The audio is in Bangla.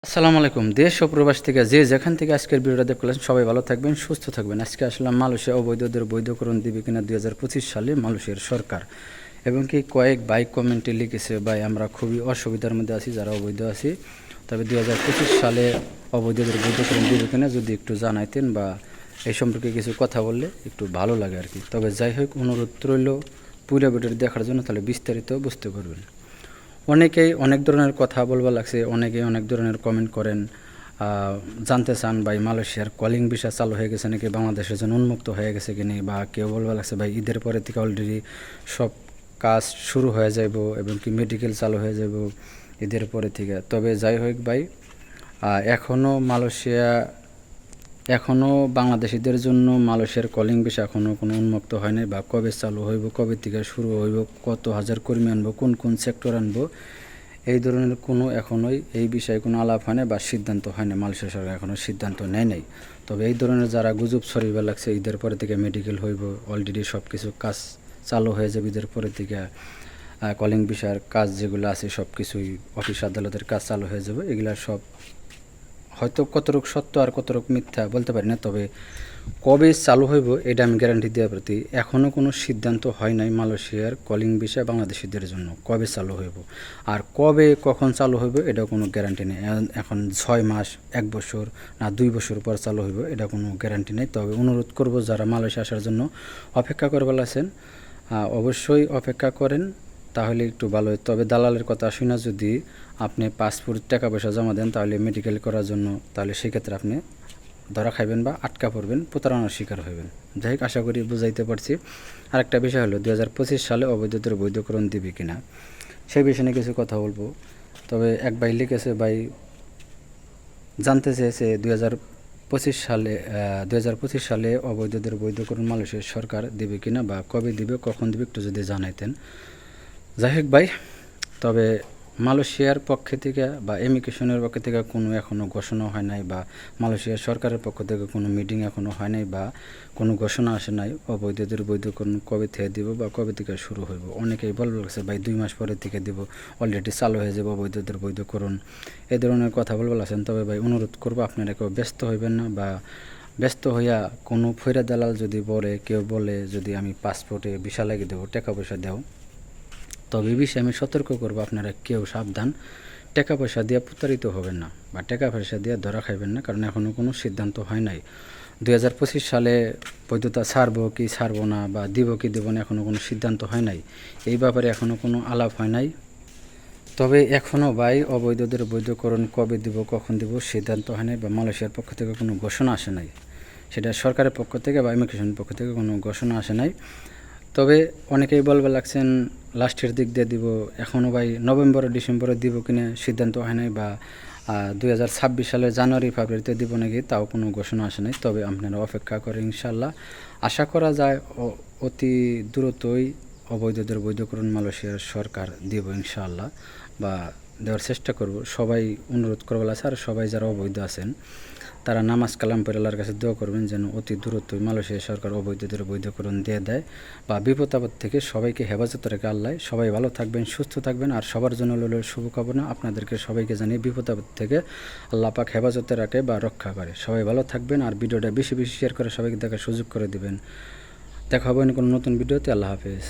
আসসালামু আলাইকুম। দেশ ও প্রবাস থেকে যে যেখান থেকে আজকের ভিডিওটা দেখলেন সবাই ভালো থাকবেন, সুস্থ থাকবেন। আজকে আসলাম মালয়েশিয়া অবৈধদের বৈধকরণ দিবে কিনা 2025 সালে মালয়েশিয়ার সরকার, এবং কি কয়েক বাইক কমেন্টে লিখেছে ভাই আমরা খুবই অসুবিধার মধ্যে আছি যারা অবৈধ আছি, তবে 2025 সালে অবৈধদের বৈধকরণ দিবে কিনা যদি একটু জানাইতেন বা এই সম্পর্কে কিছু কথা বললে একটু ভালো লাগে আর কি। তবে যাই হোক, অনুরোধ রইল পুরো ভিডিওটি দেখার জন্য, তাহলে বিস্তারিত বুঝতে পারবেন। অনেকেই অনেক ধরনের কথা বলবা লাগছে, অনেকেই অনেক ধরনের কমেন্ট করেন, জানতে চান ভাই মালয়েশিয়ার কলিং ভিসা চালু হয়ে গেছে নাকি, বাংলাদেশের জন্য উন্মুক্ত হয়ে গেছে কিনা, বা কেউ বলবা লাগছে ভাই ঈদের পরে থেকে অলরেডি সব কাজ শুরু হয়ে যাব এবং কি মেডিকেল চালু হয়ে যাব ঈদের পরে থেকে। তবে যাই হোক ভাই, এখনও বাংলাদেশিদের জন্য মালয়েশিয়ার কলিং ভিসা এখনও কোনো উন্মুক্ত হয় নাই, বা কবে চালু হইব, কবে থেকে শুরু হইব, কত হাজার কর্মী আনবো, কোন কোন সেক্টর আনবো, এই ধরনের কোনো এখনোই এই বিষয়ে কোনো আলাপ হয় না বা সিদ্ধান্ত হয় না। মালয়েশিয়া সরকার এখনও সিদ্ধান্ত নেয় নাই। তবে এই ধরনের যারা গুজব ছড়িয়ে লাগছে ঈদের পরে থেকে মেডিকেল হইব, অলরেডি সব কিছু কাজ চালু হয়ে যাবে ঈদের পরে থেকে, কলিং ভিসার কাজ যেগুলো আছে সব কিছুই অফিস আদালতের কাজ চালু হয়ে যাবে, এগুলা সব হয়তো কতটুকু সত্য আর কতটুকু মিথ্যা বলতে পারি না। তবে কবে চালু হইব এটা আমি গ্যারান্টি দেওয়ার প্রতি এখনও কোনো সিদ্ধান্ত হয় নাই মালয়েশিয়ার কলিং ভিসা বাংলাদেশিদের জন্য কবে চালু হইব, আর কবে কখন চালু হইব এটাও কোনো গ্যারান্টি নেই। এখন 6 মাস, 1 বছর না 2 বছর পর চালু হইব এটা কোনো গ্যারান্টি নেই। তবে অনুরোধ করব যারা মালয়েশিয়া আসার জন্য অপেক্ষা করবার আছেন, অবশ্যই অপেক্ষা করেন, তাহলে একটু ভালো হয়। তবে দালালের কথা শুনে যদি আপনি পাসপোর্ট টাকা পয়সা জমা দেন তাহলে মেডিকেল করার জন্য, তাহলে সেক্ষেত্রে আপনি ধরা খাইবেন বা আটকা পড়বেন, প্রতারণার শিকার হবেন। যাই হোক, আশা করি বুঝাইতে পারছি। আরেকটা বিষয় হলো 2025 সালে অবৈধদের বৈধকরণ দিবে কিনা সেই বিষয়ে নিয়ে কিছু কথা বলবো। তবে এক ভাই লিখেছে, ভাই জানতে চেয়েছে 2025 সালে অবৈধদের বৈধকরণ মালয়েশিয়ার সরকার দিবে কিনা বা কবে দিবে, কখন দিবে একটু যদি জানাইতেন। যাই হোক ভাই, তবে মালয়েশিয়ার পক্ষে থেকে বা ইমিগ্রেশনের পক্ষ থেকে কোনো এখনও ঘোষণা হয় নাই, বা মালয়েশিয়ার সরকারের পক্ষ থেকে কোনো মিটিং এখনও হয় নাই, বা কোনো ঘোষণা আসে নাই অবৈধদের বৈধকরণ কবে থেকে দিব বা কবে থেকে শুরু হইব। অনেকেই বলবে লাগছে ভাই 2 মাস পরে থেকে দিব, অলরেডি চালু হয়ে যাব অবৈধদের বৈধকরণ, এই ধরনের কথা বলবে লাগছেন। তবে ভাই অনুরোধ করবো আপনারা কেউ ব্যস্ত হইবেন না, বা ব্যস্ত হইয়া কোনো ফৈরা দালাল যদি বলে, কেউ বলে যদি আমি পাসপোর্টে ভিসা লাগিয়ে দেবো, টাকা পয়সা দেও, তবে এই বিষয়ে আমি সতর্ক করবো আপনারা কেউ সাবধান, টাকা পয়সা দিয়ে প্রতারিত হবেন না বা টাকা পয়সা দিয়ে ধরা খাইবেন না, কারণ এখনও কোনো সিদ্ধান্ত হয় নাই। 2025 সালে বৈধতা ছাড়বো কি ছাড়বো না বা দিব কি দেবো না এখনও কোনো সিদ্ধান্ত হয় নাই, এই ব্যাপারে এখনও কোনো আলাপ হয় নাই। তবে এখনও ভাই অবৈধদের বৈধকরণ কবে দিব কখন দিব সিদ্ধান্ত হয় নাই, বা মালয়েশিয়ার পক্ষ থেকে কোনো ঘোষণা আসে নাই, সেটা সরকারের পক্ষ থেকে বা ইমিগ্রেশনের পক্ষ থেকে কোনো ঘোষণা আসে নাই। তবে অনেকেই বলবে লাগছেন লাস্টের দিক দিয়ে দিব, এখনও ভাই নভেম্বর ডিসেম্বরে দিব কিনা সিদ্ধান্ত হয় নাই, বা 2026 সালের জানুয়ারি ফেব্রুয়ারিতে দিব নাকি তাও কোনো ঘোষণা আসে নাই। তবে আপনারা অপেক্ষা করেন, ইনশাল্লাহ আশা করা যায় অতি দ্রুতই অবৈধদের বৈধকরণ মালয়েশিয়ার সরকার দিব ইনশাল্লাহ, বা দেওয়ার চেষ্টা করব। সবাই অনুরোধ করবো আছে, আর সবাই যারা অবৈধ আছেন তারা নামাজ কালাম পড়ে আল্লাহর কাছে দোয়া করবেন যেন অতি দ্রুতই মালয়েশিয়া সরকার অবৈধদের বৈধকরণ দিয়ে দেয়, বা বিপদ আপদ থেকে সবাইকে হেফাজত রেখে আল্লাহ। সবাই ভালো থাকবেন, সুস্থ থাকবেন, আর সবার জন্য হলো শুভকামনা আপনাদেরকে সবাইকে জানিয়ে বিপদ আপদ থেকে আল্লাহ পাক হেফাজতে রাখে বা রক্ষা করে। সবাই ভালো থাকবেন, আর ভিডিওটা বেশি বেশি শেয়ার করে সবাইকে দেখার সুযোগ করে দিবেন। দেখা হবে না কোনো নতুন ভিডিওতে। আল্লাহ হাফেজ।